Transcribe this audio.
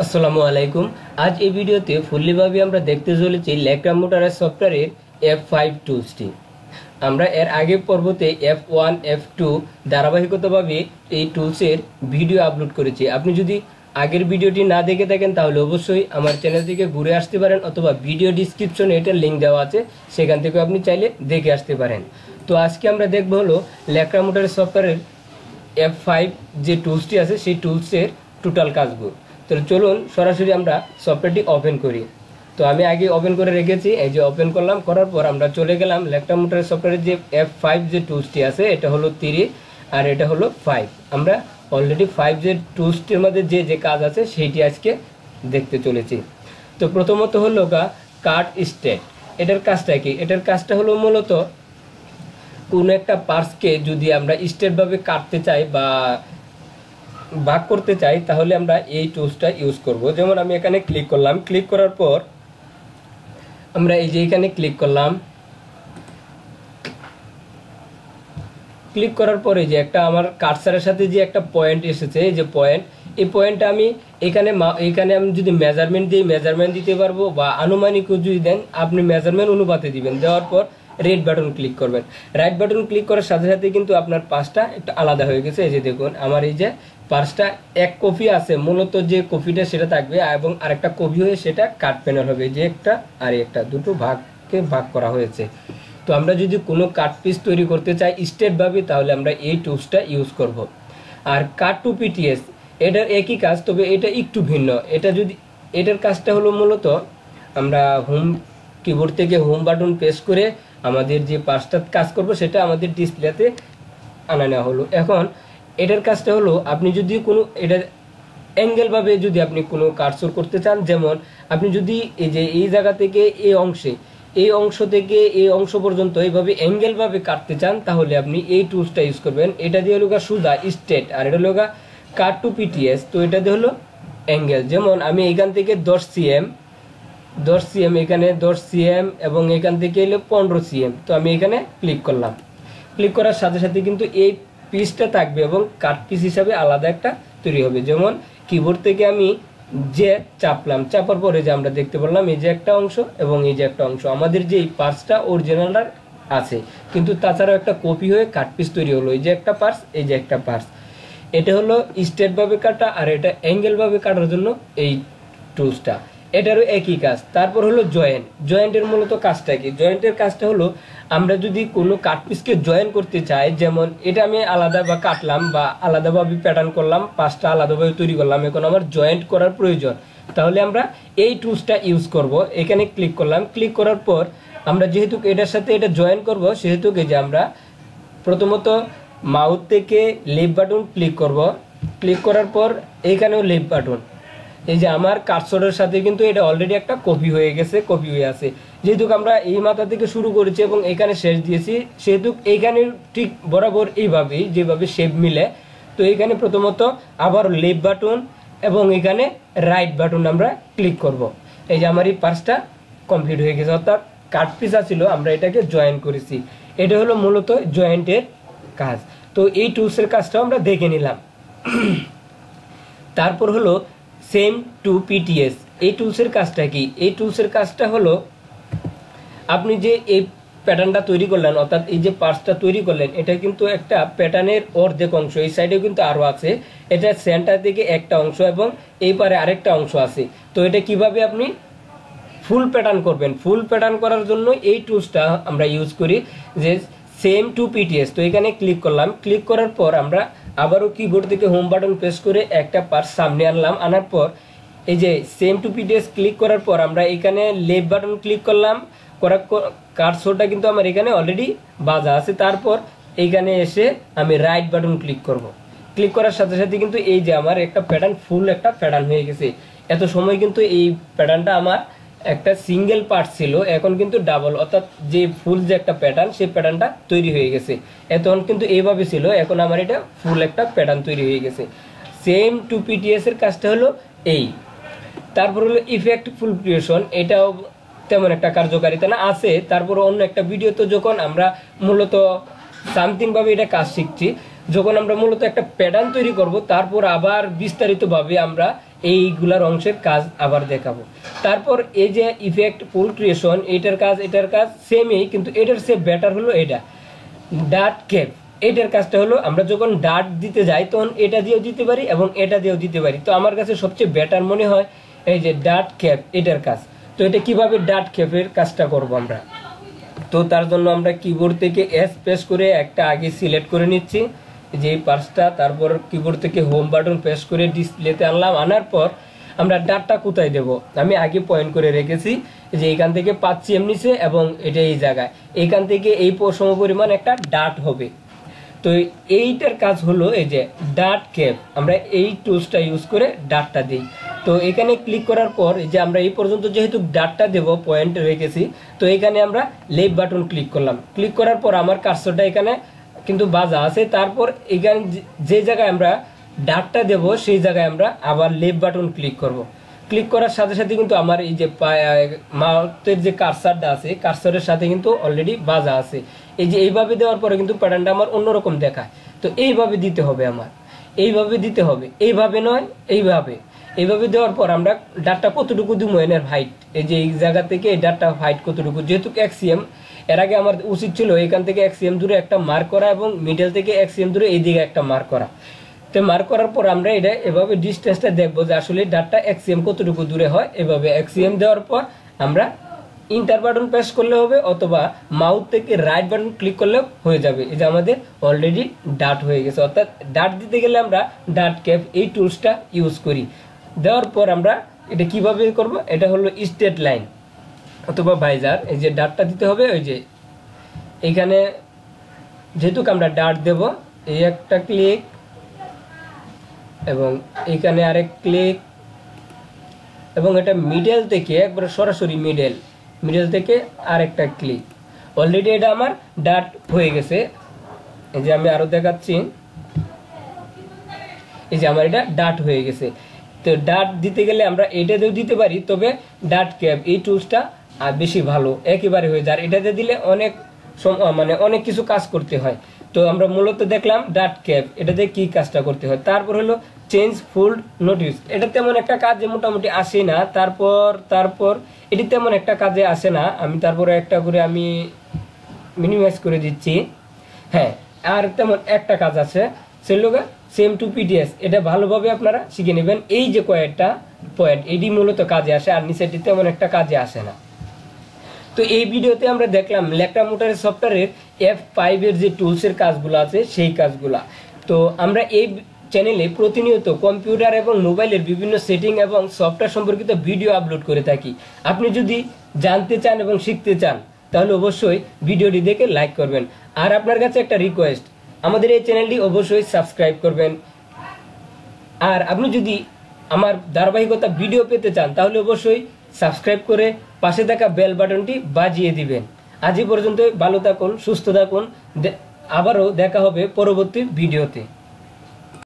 আসসালামু আলাইকুম। আজ এই ভিডিওতে ফুললিভাবে আমরা দেখতে চলেছি ল্যাকরা মোটরের সফটওয়্যারের F5 টুলসটি। আমরা এর আগে পর্বতে F1 F2 ধারাবাহিকতাভাবে এই টুলসের ভিডিও আপলোড করেছি। আপনি যদি আগের ভিডিওটি না দেখে থাকেন তাহলে অবশ্যই আমার চ্যানেল থেকে ঘুরে আসতে পারেন, অথবা ভিডিও ডিসক্রিপশনে এটার লিঙ্ক দেওয়া আছে, সেখান থেকে আপনি চাইলে দেখে আসতে পারেন। তো আজকে আমরা দেখব হলো ল্যাকরা মোটরের সফটওয়্যারের F5 যে টুলসটি আছে সেই টুলসের টোটাল কাজগুলো। তো চলুন সরাসরি আমরা সফটওয়্যারটি ওপেন করি। তো আমি আগে ওপেন করে রেখেছি, এই যে ওপেন করলাম, করার পর আমরা চলে গেলাম ল্যাকরা মোটরের সফটওয়্যারের যে F5 যে টুলসটি আছে, এটা হলো 3 আর এটা হলো 5। আমরা অলরেডি 5 যে টুলসটির মধ্যে যে যে কাজ আছে সেইটি আজকে দেখতে চলেছি। তো প্রথমত হলো কাট স্টেট। এটার কাজটা কি? এটার কাজটা হলো মূলত কোনো একটা পার্টসকে যদি আমরা স্টেটভাবে কাটতে চাই বা ভাগ করতে চাই তাহলে আমরা এই টুলসটা ইউজ করব। যেমন আমি এখানে ক্লিক করলাম, ক্লিক করার পর আমরা এই যে এখানে ক্লিক করলাম, ক্লিক করার পরে যে একটা আমার কার্সারের সাথে যে একটা পয়েন্ট এসেছে, এই যে পয়েন্ট, এই পয়েন্টটা আমি এখানে আমি যদি মেজারমেন্ট দিই মেজারমেন্ট দিতে পারবো, বা আনুমানিকও যদি দেন আপনি মেজারমেন্ট অনুপাতে দিবেন। দেওয়ার পর রেড বাটন ক্লিক করবেন। রাইট বাটন ক্লিক করার সাথে সাথে কিন্তু আপনার পার্সটা একটু আলাদা হয়ে গেছে। এই যে দেখুন আমার এই যে পার্সটা এক কপি আছে, মূলত যে কপিটা সেটা থাকবে, এবং আরেকটা কপি হয়ে সেটা কাট প্যানেল হবে, যে একটা আর একটা দুটো ভাগকে ভাগ করা হয়েছে। তো আমরা যদি কোনো কাট পিস তৈরি করতে চাই স্টেটভাবে তাহলে আমরা এই টুলসটা ইউজ করব। আর কাট টু পিটিএস এটার একই কাজ, তবে এটা একটু ভিন্ন। এটার কাজটা হলো মূলত আমরা হোম কিবোর্ড থেকে হোম বাটন প্রেস করে আমাদের যে পাঁচটা কাজ করব সেটা আমাদের ডিসপ্লেতে আনা নেওয়া হলো। এখন এটার কাজটা হলো আপনি যদি কোনো এটার অ্যাঙ্গেলভাবে যদি আপনি কোনো কাটছর করতে চান, যেমন আপনি যদি এই যে এই জায়গা থেকে এই অংশ থেকে এই অংশ পর্যন্ত এইভাবে অ্যাঙ্গেলভাবে কাটতে চান তাহলে আপনি এই টুলসটা ইউজ করবেন। এটা দিয়ে হলো সুজা স্ট্রেট, আর এটা হলো কাট টু পিটিএস। তো এটা দিয়ে হলো অ্যাঙ্গেল। যেমন আমি এখান থেকে 10 cm এখানে 10 cm এবং এখান থেকে এলো 15 cm। তো আমি এখানে ক্লিক করলাম, ক্লিক করার সাথে সাথে কিন্তু এই পিসটা থাকবে এবং কাট পিস হিসাবে আলাদা একটা তৈরি হবে। যেমন কিবোর্ড থেকে আমি যে চাপলাম, চাপার পরে যে আমরা দেখতে পারলাম এই যে একটা অংশ এবং এই যে একটা অংশ, আমাদের যে এই পার্টসটা অরিজিনালটা আছে, কিন্তু তাছাড়াও একটা কপি হয়ে কাট পিস তৈরি হলো। এই যে একটা পার্টস, এই যে একটা পার্টস। এটা হলো স্ট্রেটভাবে কাটা, আর এটা অ্যাঙ্গেলভাবে কাটার জন্য এই টুলসটা। এটারও একই কাজ। তারপর হলো জয়েন্টের মূলত কাজটা কি? জয়েন্টের কাজটা হলো আমরা যদি কোনো কাট পিসকে জয়েন করতে চাই, যেমন এটা আমি আলাদা বা কাটলাম বা আলাদাভাবে প্যাটার্ন করলাম, পাঁচটা আলাদাভাবে তৈরি করলাম, এখন আমার জয়েন্ট করার প্রয়োজন, তাহলে আমরা এই টুলসটা ইউজ করব। এখানে ক্লিক করলাম, ক্লিক করার পর আমরা যেহেতু এটার সাথে এটা জয়েন করব সেহেতু এই যে আমরা প্রথমত মাউস থেকে লেফট বাটন ক্লিক করব, ক্লিক করার পর এইখানেও লেফট বাটন। এই যে আমার কার্সরের সাথে কিন্তু এটা অলরেডি একটা কপি হয়ে গেছে, কপি হয়ে আছে। যেহেতু আমরা এই মাথা থেকে শুরু করেছি এবং এখানে শেষ দিয়েছি, সেহেতু এইখানে ঠিক বরাবর এইভাবেই যেভাবে শেপ মিলে। তো এইখানে প্রথমত আবার লেফট বাটন এবং এখানে রাইট বাটন আমরা ক্লিক করব। এই যে আমার এই পার্সটা কমপ্লিট হয়ে গেছে, অর্থাৎ কাট পিস ছিল, আমরা এটাকে জয়েন করেছি। এটা হলো মূলত জয়েন্টের কাজ। তো এই টুলসের কাজটাও আমরা দেখে নিলাম। তারপর হলো সেম টু পিটিএস। এই টুলসের কাজটা কি? এই টুলসের কাজটা হলো আপনি যে এই প্যাটার্নটা তৈরি করলেন, অর্থাৎ এই যে পার্টসটা তৈরি করলেন, এটা কিন্তু একটা প্যাটার্নের অর্ধেক অংশ, এই সাইডে কিন্তু আরও আছে, এটা সেন্টার থেকে একটা অংশ এবং এই পারে আরেকটা অংশ আছে। তো এটা কিভাবে আপনি ফুল প্যাটার্ন করবেন? ফুল প্যাটার্ন করার জন্য এই টুলসটা আমরা ইউজ করি, যে সেম টু পিটিএস। তো এখানে ক্লিক করলাম, ক্লিক করার পর আমরা আবারও কিবোর্ড থেকে হোম বাটন প্রেস করে একটা পার্ট সামনে আনলাম, আনার পর এই যে সেম টু পিটিএস ক্লিক করার পর আমরা এখানে লেফট বাটন ক্লিক করলাম, কার্সরটা কিন্তু আমার এখানে অলরেডি বাজা আছে। তারপর এইখানে এসে আমি রাইট বাটন ক্লিক করব, ক্লিক করার সাথে সাথে কিন্তু এই যে আমার একটা প্যাটার্ন, ফুল একটা প্যাটার্ন হয়ে গেছে। এত সময় কিন্তু এই প্যাটার্নটা আমার একটা সিঙ্গেল পার্ট ছিল, এখন কিন্তু ডাবল, অর্থাৎ যে ফুল যে একটা প্যাটার্ন সেই প্যাটার্নটা তৈরি হয়ে গেছে। এতক্ষণ কিন্তু এইভাবে ছিল, এখন আমার এটা ফুল একটা প্যাটার্ন তৈরি হয়ে গেছে। সেম টু পিটিএস এর কাজটা হলো এই। তারপর হলো ইফেক্ট ফুল ক্রিয়েশন, এটাও তেমন একটা কার্যকারিতা না আছে। তারপর অন্য একটা ভিডিওতে যখন আমরা মূলত সামথিংভাবে এটা কাজ শিখছি, যখন আমরা মূলত একটা প্যাটার্ন তৈরি করব, তারপর আবার বিস্তারিতভাবে আমরা এইগুলার অংশের কাজ আবার দেখাবো। তারপর এই যে ইফেক্ট ফুল ক্রিয়েশন, এটার কাজ সেমই, কিন্তু এটার সে বেটার হলো এটা ডাট ক্যাপ। এটার কাজটা হলো আমরা যখন ডাট দিতে যাই তখন এটা দিয়েও দিতে পারি এবং এটা দিয়েও দিতে পারি। তো আমার কাছে সবচেয়ে বেটার মনে হয় এই যে ডাট ক্যাপ, এটার কাজ। তো এটা কিভাবে ডাট ক্যাপের কাজটা করব আমরা, তো তার জন্য আমরা কিবোর্ড থেকে এস প্রেস করে একটা আগে সিলেক্ট করে নিচ্ছি যে এই পার্সটা, তারপর কিবোর্ড থেকে হোম বাটন প্রেস করে ডিসপ্লেতে আনলাম। আনার পর আমরা ডাটটা কোথায় দেব, আমি আগে পয়েন্ট করে রেখেছি যে এখান থেকে 5 cm নিচে এবং এটা এই জায়গায়, এখান থেকে এই সমপরিমাণ একটা ডাট হবে। তো এইটার কাজ হলো এই যে ডাট ক্যাপ, আমরা এই টুলসটা ইউজ করে ডাটটা দিই। তো এখানে ক্লিক করার পর এই যে আমরা এই পর্যন্ত যেহেতু ডাটটা দেব পয়েন্ট রেখেছি, তো এখানে আমরা লেফট বাটন ক্লিক করলাম। ক্লিক করার পর আমার কার্সরটা এখানে কিন্তু বাজা আছে। তারপর এখানে যে জায়গায় আমরা ডাটটা দেব সেই জায়গায় আমরা আবার লেফট বাটন ক্লিক করব। ক্লিক করার সাথে সাথে কিন্তু আমার এই যে মাউসের যে কার্সারটা আছে, কার্সারের সাথে কিন্তু অলরেডি বাজা আছে। এই যে এইভাবে দেওয়ার পরে কিন্তু প্যাটার্নটা আমার অন্যরকম দেখায়। তো এইভাবে দিতে হবে, আমার এইভাবে দিতে হবে, এইভাবে নয়, এইভাবে দেওয়ার পর আমরা ডাটটা কতটুকু দিব এর হাইট, এই যে এই জায়গা থেকে এই ডাটটা হাইট কতটুকু, যেহেতু 1 cm, এর আগে আমার উচিত ছিল এখান থেকে 1 cm দূরে একটা মার্ক করা এবং মিডল থেকে 1 cm দূরে এইদিকে একটা মার্ক করা। তো মার্ক করার পর আমরা এটা এভাবে ডিস্টেন্সটা দেখবো যে আসলে ডাটটা 1 cm কতটুকু দূরে হয়। এভাবে 1 cm দেওয়ার পর আমরা ইন্টার বাটন প্রেস করলে হবে, অথবা মাউস থেকে রাইট বাটন ক্লিক করলে হয়ে যাবে। এই যে আমাদের অলরেডি ডাট হয়ে গেছে। অর্থাৎ ডাট দিতে গেলে আমরা ডাট ক্যাপ এই টুলসটা ইউজ করি। দেওয়ার পর আমরা এটা কিভাবে করব, এটা হলো স্ট্রেট লাইন অথবা ভাইজার। এই যে ডাটটা দিতে হবে, ওই যে এখানে যেহেতু আমরা ডাট দেব, এই একটা ক্লিক এবং এখানে আরেক ক্লিক, এবং এটা মিডল থেকে একবার সরাসরি মিডল থেকে আরেকটা ক্লিক। অলরেডি এটা আমার ডাট হয়ে গেছে। এই যে আমি আরো দেখাচ্ছি, এই যে আমার এটা ডাট হয়ে গেছে। তো ডাট দিতে গেলে আমরা এটাতেও দিতে পারি, তবে ডাট ক্যাপ এই টুলসটা বেশি ভালো, একেবারে হয়ে যায়। এটাতে দিলে অনেক কিছু কাজ করতে হয়। তো আমরা মূলত দেখলাম ডাট ক্যাপ, এটাতে কি কাজটা করতে হয়। তারপর হলো চেঞ্জ ফুল নোটিস, এটা তেমন একটা কাজে মোটামুটি আসে না। তারপর এটি তেমন একটা কাজে আসে না। আমি তারপরে একটা করে আমি মিনিমাইজ করে দিচ্ছি। হ্যাঁ, আর তেমন একটা কাজ আছে, সেগুলো সেম টু পিডিএস, এটা ভালোভাবে আপনারা শিখে নেবেন। এই যে কয়েকটা পয়েন্ট, এটি মূলত কাজে আসে, আর নিচেটি তেমন একটা কাজে আসে না। তো এই ভিডিওতে আমরা দেখলাম ল্যাকটা মোটরের সফটওয়্যারের F5 এর যে টুলসের কাজগুলো আছে সেই কাজগুলা। তো আমরা এই চ্যানেলে প্রতিনিয়ত কম্পিউটার এবং মোবাইলের বিভিন্ন সেটিং এবং সফটওয়্যার সম্পর্কিত ভিডিও আপলোড করে থাকি। আপনি যদি জানতে চান এবং শিখতে চান তাহলে অবশ্যই ভিডিওটি দেখে লাইক করবেন। আর আপনার কাছে একটা রিকোয়েস্ট, আমাদের এই চ্যানেলটি অবশ্যই সাবস্ক্রাইব করবেন। আর আপনি যদি আমার ধারাবাহিকতা ভিডিও পেতে চান তাহলে অবশ্যই সাবস্ক্রাইব করে পাশে থাকা বেল বাটনটি বাজিয়ে দিবেন। আজ এই পর্যন্ত, ভালো থাকুন, সুস্থ থাকুন, আবারও দেখা হবে পরবর্তী ভিডিওতে।